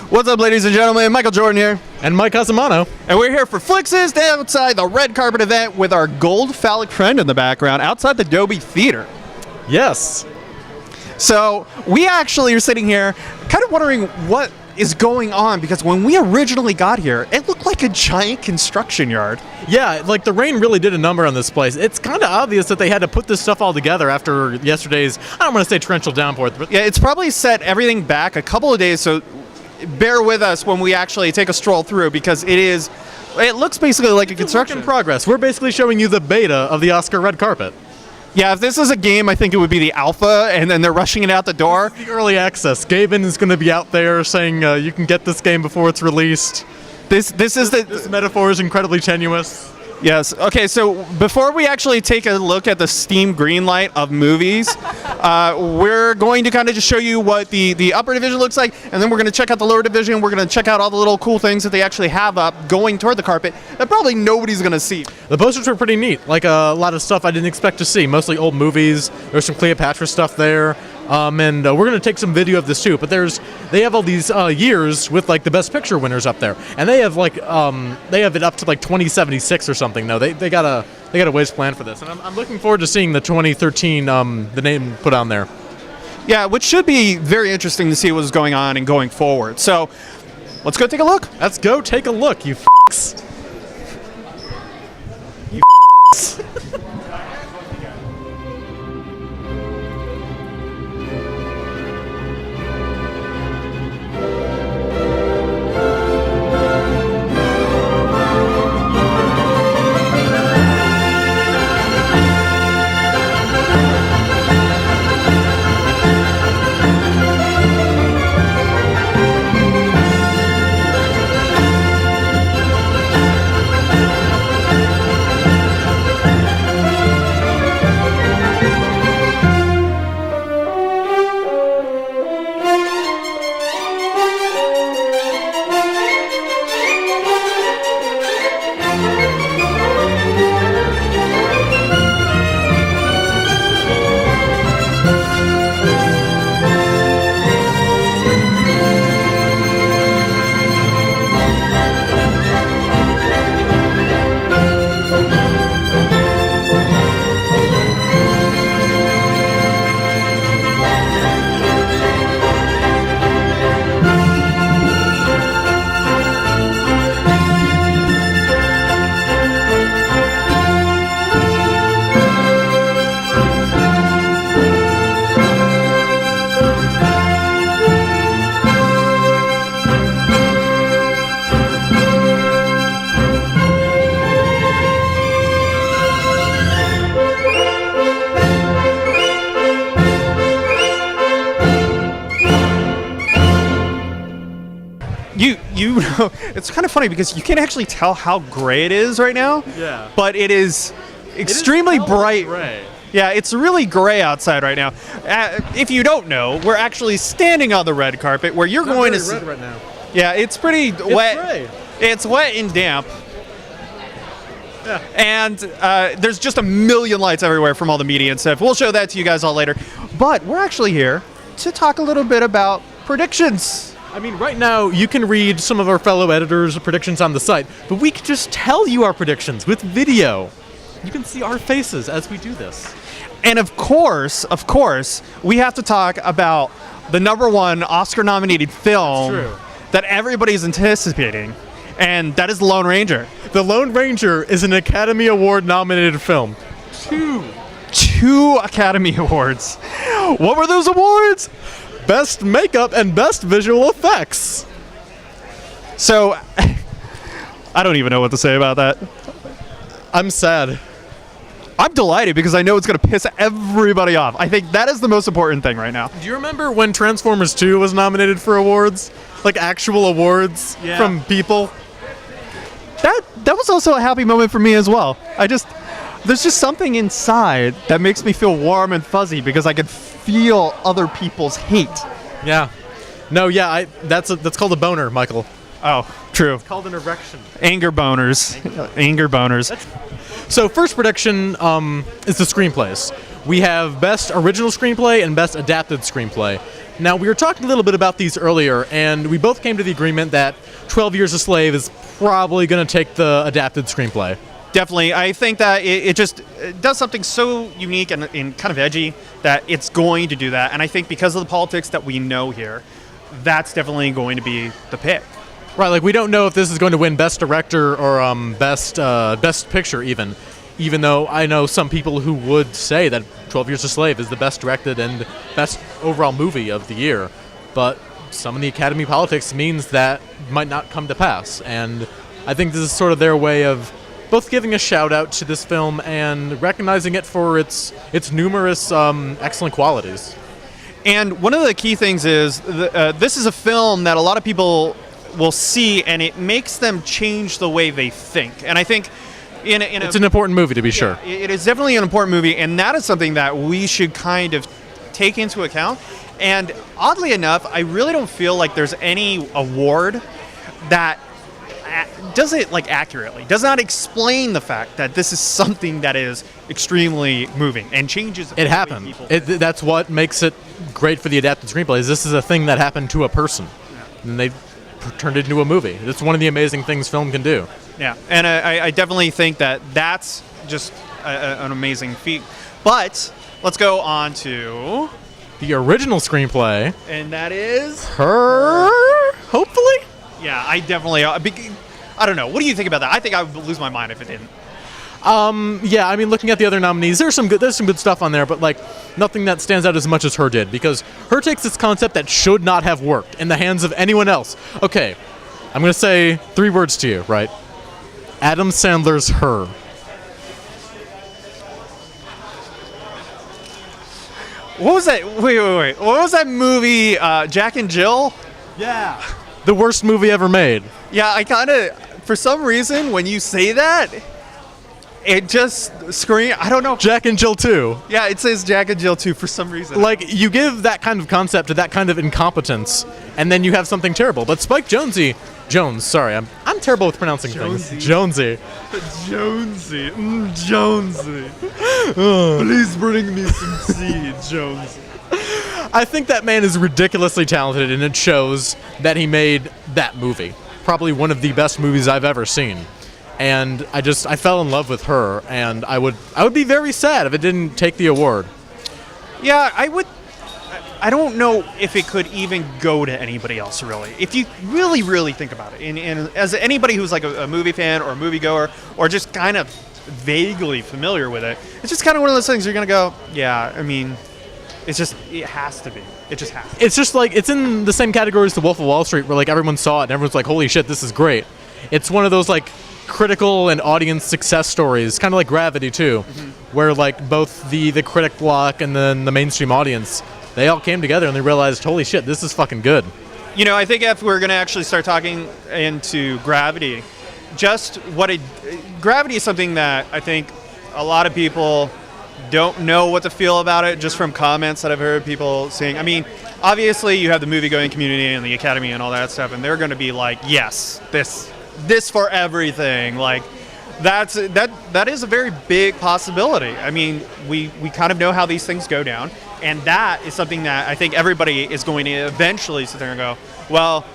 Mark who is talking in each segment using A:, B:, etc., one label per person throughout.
A: What's up, ladies and gentlemen? Michael Jordan here.
B: And Mike Casamano.
A: And we're here for Flixist outside the red carpet event with our gold phallic friend in the background outside the Dolby Theater.
B: Yes.
A: So we actually are sitting here kind of wondering what is going on, because when we originally got here, it looked like a giant construction yard.
B: Yeah, like the rain really did a number on this place. It's kind of obvious that they had to put this stuff all together after yesterday's, I don't want to say torrential downpour. But
A: yeah, it's probably set everything back a couple of days, so bear with us when we actually take a stroll through, because it looks basically like a construction
B: in progress. We're basically showing you the beta of the Oscar red carpet.
A: Yeah, if this is a game, I think it would be the alpha, and then they're rushing it out the door.
B: This is the early access. Gaben is going to be out there saying you can get this game before it's released.
A: This
B: metaphor is incredibly tenuous.
A: Yes. Okay, so before we actually take a look at the Steam greenlight of movies, we're going to kind of just show you what the upper division looks like, and then we're going to check out the lower division. We're going to check out all the little cool things that they actually have up going toward the carpet that probably nobody's going to see.
B: The posters were pretty neat. Like a lot of stuff I didn't expect to see. Mostly old movies. There's some Cleopatra stuff there. And we're going to take some video of this too, but they have all these years with like the best picture winners up there, and they have like they have it up to like 2076 or something. No, they got a ways planned for this, and I'm looking forward to seeing the 2013 the name put on there.
A: Yeah, which should be very interesting to see what's going on and going forward. So let's go take a look.
B: Let's go take a look, you f***s. You f***s.
A: You know, it's kind of funny because you can actually tell how gray it is right now.
B: Yeah.
A: But it is extremely bright.
B: Gray.
A: Yeah, it's really gray outside right now. If you don't know, we're actually standing on the red carpet where you're going to see.
B: Red right now.
A: Yeah, it's pretty wet.
B: Gray.
A: It's wet and damp.
B: Yeah.
A: And there's just a million lights everywhere from all the media and stuff. We'll show that to you guys all later. But we're actually here to talk a little bit about predictions.
B: I mean, right now, you can read some of our fellow editors' predictions on the site, but we can just tell you our predictions with video. You can see our faces as we do this.
A: And of course, we have to talk about the #1 Oscar-nominated film that everybody's anticipating, and that is The Lone Ranger.
B: The Lone Ranger is an Academy Award-nominated film.
A: Two Academy Awards. What were those awards?
B: Best Makeup and Best Visual Effects.
A: So, I don't even know what to say about that.
B: I'm sad.
A: I'm delighted because I know it's going to piss everybody off. I think that is the most important thing right now.
B: Do you remember when Transformers 2 was nominated for awards? Like actual awards from people?
A: That was also a happy moment for me as well. There's just something inside that makes me feel warm and fuzzy because I could feel other people's hate.
B: Yeah. No, yeah, that's called a boner, Michael.
A: Oh, true.
B: It's called an erection.
A: Anger boners. Anger boners.
B: So first prediction is the screenplays. We have Best Original Screenplay and Best Adapted Screenplay. Now, we were talking a little bit about these earlier, and we both came to the agreement that 12 Years a Slave is probably going to take the adapted screenplay.
A: Definitely. I think that it just does something so unique and kind of edgy that it's going to do that. And I think because of the politics that we know here, that's definitely going to be the pick.
B: Right, like we don't know if this is going to win Best Director or Best Picture even though I know some people who would say that 12 Years a Slave is the best directed and best overall movie of the year. But some of the Academy politics means that might not come to pass. And I think this is sort of their way of both giving a shout out to this film and recognizing it for its numerous excellent qualities.
A: And one of the key things is this is a film that a lot of people will see, and it makes them change the way they think. And I think it's
B: an important movie, to be sure.
A: It is definitely an important movie, and that is something that we should kind of take into account. And oddly enough, I really don't feel like there's any award that does it like accurately, does not explain the fact that this is something that is extremely moving and changes.
B: It happened. That's what makes it great for the adapted screenplay. Is this is a thing that happened to a person, and they turned it into a movie. It's one of the amazing things film can do.
A: Yeah, and I definitely think that that's just an amazing feat. But let's go on to
B: the original screenplay,
A: and that is
B: Her. Hopefully.
A: Yeah, I definitely. I don't know. What do you think about that? I think I would lose my mind if it didn't.
B: Yeah, I mean, looking at the other nominees, there's some good stuff on there, but like nothing that stands out as much as Her did, because Her takes this concept that should not have worked in the hands of anyone else. Okay, I'm gonna say 3 words to you, right? Adam Sandler's Her.
A: What was that? Wait. What was that movie? Jack and Jill?
B: Yeah. The worst movie ever made.
A: Yeah, I kind of, for some reason, when you say that, it just screams, I don't know.
B: Jack and Jill 2.
A: Yeah, it says Jack and Jill 2 for some reason.
B: Like, you give that kind of concept to that kind of incompetence, and then you have something terrible. But Spike Jonze, sorry, I'm terrible with pronouncing things. Jonesy.
A: Jonesy. Please bring me some seeds, Jonesy.
B: I think that man is ridiculously talented, and it shows that he made that movie. Probably one of the best movies I've ever seen. And I fell in love with Her, and I would be very sad if it didn't take the award.
A: Yeah, I would. I don't know if it could even go to anybody else, really. If you really, really think about it, and as anybody who's like a movie fan or a moviegoer, or just kind of vaguely familiar with it, it's just kind of one of those things you're going to go, yeah, I mean, it has to be. It just has to be.
B: It's just like, it's in the same category as The Wolf of Wall Street, where like everyone saw it and everyone's like, holy shit, this is great. It's one of those like critical and audience success stories, kind of like Gravity too, where like both the critic block and then the mainstream audience, they all came together and they realized, holy shit, this is fucking good.
A: You know, I think if we're going to actually start talking into Gravity, Gravity is something that I think a lot of people don't know what to feel about it, just from comments that I've heard people saying. I mean, obviously you have the movie-going community and the Academy and all that stuff, and they're going to be like, yes, this for everything. Like, that is a very big possibility. I mean, we kind of know how these things go down, and that is something that I think everybody is going to eventually sit there and go, well,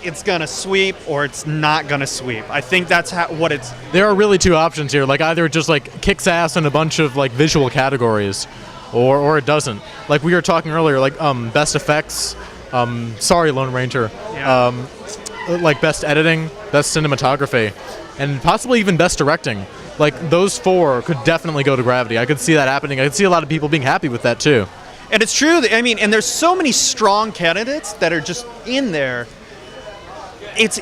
A: it's going to sweep or it's not going to sweep. I think that's what it's...
B: There are really 2 options here. Like, either it just like kicks ass in a bunch of like visual categories, or it doesn't. Like we were talking earlier, like best effects, sorry Lone Ranger,
A: Yeah.
B: Like best editing, best cinematography, and possibly even best directing. Like those 4 could definitely go to Gravity. I could see that happening. I could see a lot of people being happy with that too.
A: And it's true. I mean, and there's so many strong candidates that are just in there. It's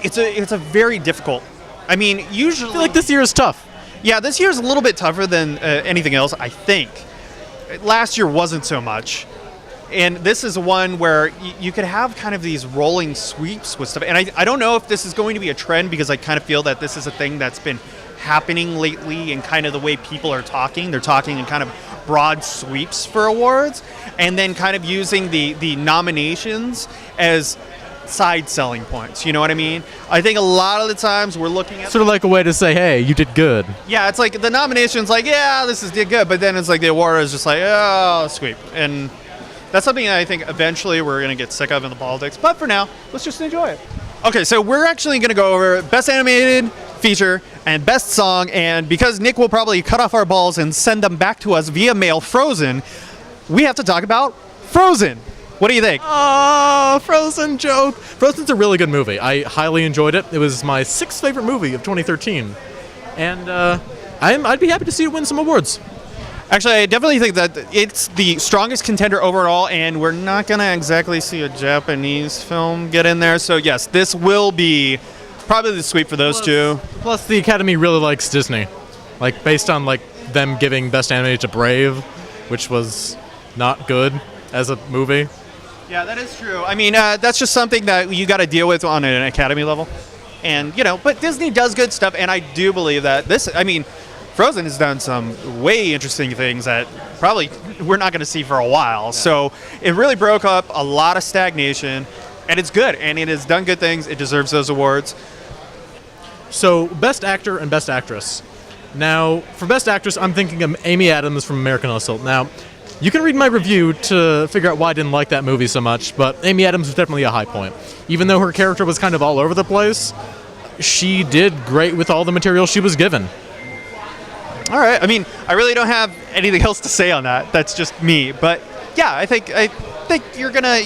A: a very difficult. I mean, usually,
B: I feel like this year is tough.
A: Yeah, this year is a little bit tougher than anything else, I think. Last year wasn't so much. And this is one where you could have kind of these rolling sweeps with stuff. And I don't know if this is going to be a trend, because I kind of feel that this is a thing that's been happening lately in kind of the way people are talking. They're talking in kind of broad sweeps for awards, and then kind of using the nominations as side selling points. You know what I mean? I think a lot of the times we're looking at...
B: Sort of like a way to say, hey, you did good.
A: Yeah, it's like the nomination's like, yeah, did good. But then it's like the award is just like, oh, sweep. And That's something that I think eventually we're going to get sick of in the politics. But for now, let's just enjoy it. Okay, so we're actually going to go over Best Animated Feature and Best Song. And because Nick will probably cut off our balls and send them back to us via mail frozen, we have to talk about Frozen. What do you think?
B: Oh, Frozen joke. Frozen's a really good movie. I highly enjoyed it. It was my 6th favorite movie of 2013. And I'd be happy to see it win some awards.
A: Actually, I definitely think that it's the strongest contender overall, and we're not going to exactly see a Japanese film get in there. So, yes, this will be probably the sweep for those two.
B: Plus, the Academy really likes Disney. Like, based on, like, them giving Best Animated to Brave, which was not good as a movie.
A: Yeah, that is true. I mean, that's just something that you got to deal with on an Academy level. And, you know, but Disney does good stuff, and I do believe that Frozen has done some way interesting things that probably we're not going to see for a while. Yeah. So it really broke up a lot of stagnation, and it's good, and it has done good things. It deserves those awards.
B: So Best Actor and Best Actress. Now, for Best Actress, I'm thinking of Amy Adams from American Hustle. Now, you can read my review to figure out why I didn't like that movie so much, but Amy Adams was definitely a high point. Even though her character was kind of all over the place, she did great with all the material she was given.
A: All right. I mean, I really don't have anything else to say on that. That's just me. But yeah, I think you're gonna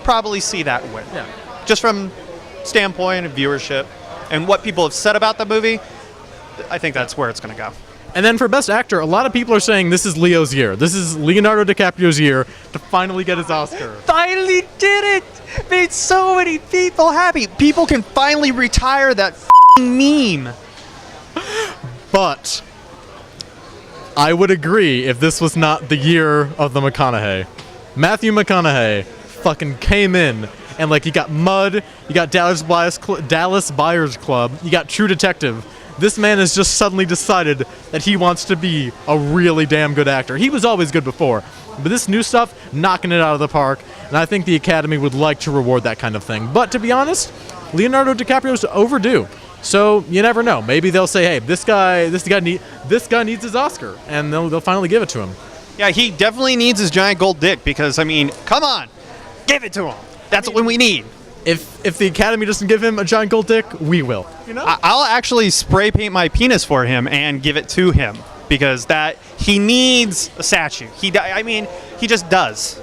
A: probably see that win.
B: Yeah.
A: Just from standpoint of viewership and what people have said about the movie, I think that's where it's gonna go.
B: And then for Best Actor, a lot of people are saying this is Leo's year. This is Leonardo DiCaprio's year to finally get his Oscar.
A: Finally did it! Made so many people happy. People can finally retire that meme.
B: But I would agree if this was not the year of the McConaughey. Matthew McConaughey fucking came in and like you got Mud, you got Dallas Buyers Club, you got True Detective. This man has just suddenly decided that he wants to be a really damn good actor. He was always good before, but this new stuff, knocking it out of the park, and I think the Academy would like to reward that kind of thing. But to be honest, Leonardo DiCaprio's overdue. So you never know. Maybe they'll say, "Hey, this guy needs his Oscar," and they'll finally give it to him.
A: Yeah, he definitely needs his giant gold dick because I mean, come on, give it to him. That's what we need.
B: If the Academy doesn't give him a giant gold dick, we will. You know?
A: I'll actually spray paint my penis for him and give it to him because that he needs a statue. He just does.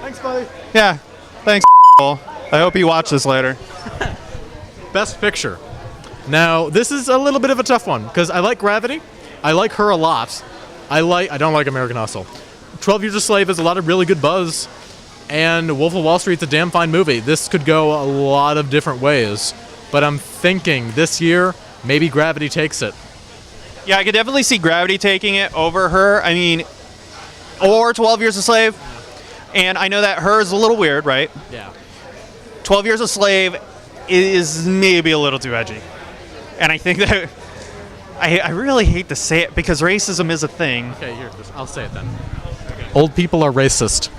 B: Thanks, buddy.
A: Yeah, thanks. I hope you watch this later.
B: Best Picture. Now, this is a little bit of a tough one because I like Gravity. I like her a lot. I don't like American Hustle. 12 Years a Slave has a lot of really good buzz. And Wolf of Wall Street's a damn fine movie. This could go a lot of different ways. But I'm thinking this year, maybe Gravity takes it.
A: Yeah, I could definitely see Gravity taking it over her. I mean, or 12 Years a Slave. And I know that hers is a little weird, right?
B: Yeah.
A: 12 Years a Slave is maybe a little too edgy. And I think that I really hate to say it because racism is a thing.
B: Okay, here, I'll say it then. Okay. Old people are racist.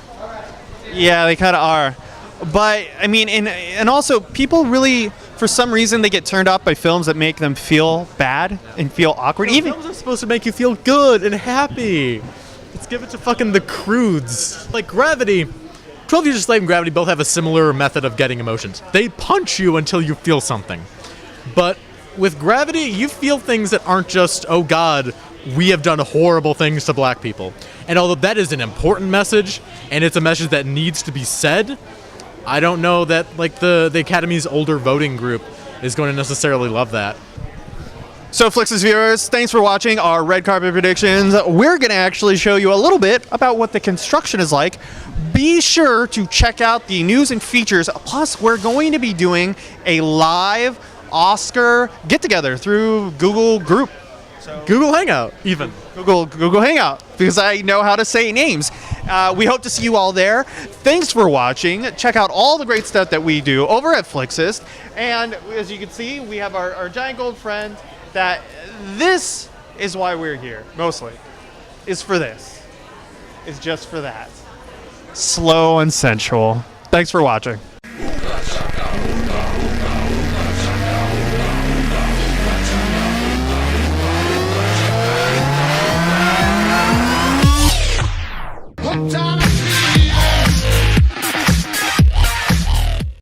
A: Yeah, they kind of are. But, I mean, and also, people really, for some reason, they get turned off by films that make them feel bad and feel awkward.
B: Even films are supposed to make you feel good and happy. Let's give it to fucking the crudes. Like Gravity. 12 Years a Slave and Gravity both have a similar method of getting emotions. They punch you until you feel something. But with Gravity, you feel things that aren't just, oh God, we have done horrible things to black people. And although that is an important message, and it's a message that needs to be said, I don't know that like the Academy's older voting group is going to necessarily love that.
A: So Flixist viewers, thanks for watching our red carpet predictions. We're going to actually show you a little bit about what the construction is like. Be sure to check out the news and features. Plus, we're going to be doing a live Oscar get-together through Google Group.
B: So Google Hangout, even.
A: Google Hangout, because I know how to say names. We hope to see you all there. Thanks for watching. Check out all the great stuff that we do over at Flixist. And as you can see, we have our giant gold friend that this is why we're here, mostly, is for this. It's just for that. Slow and sensual. Thanks for watching.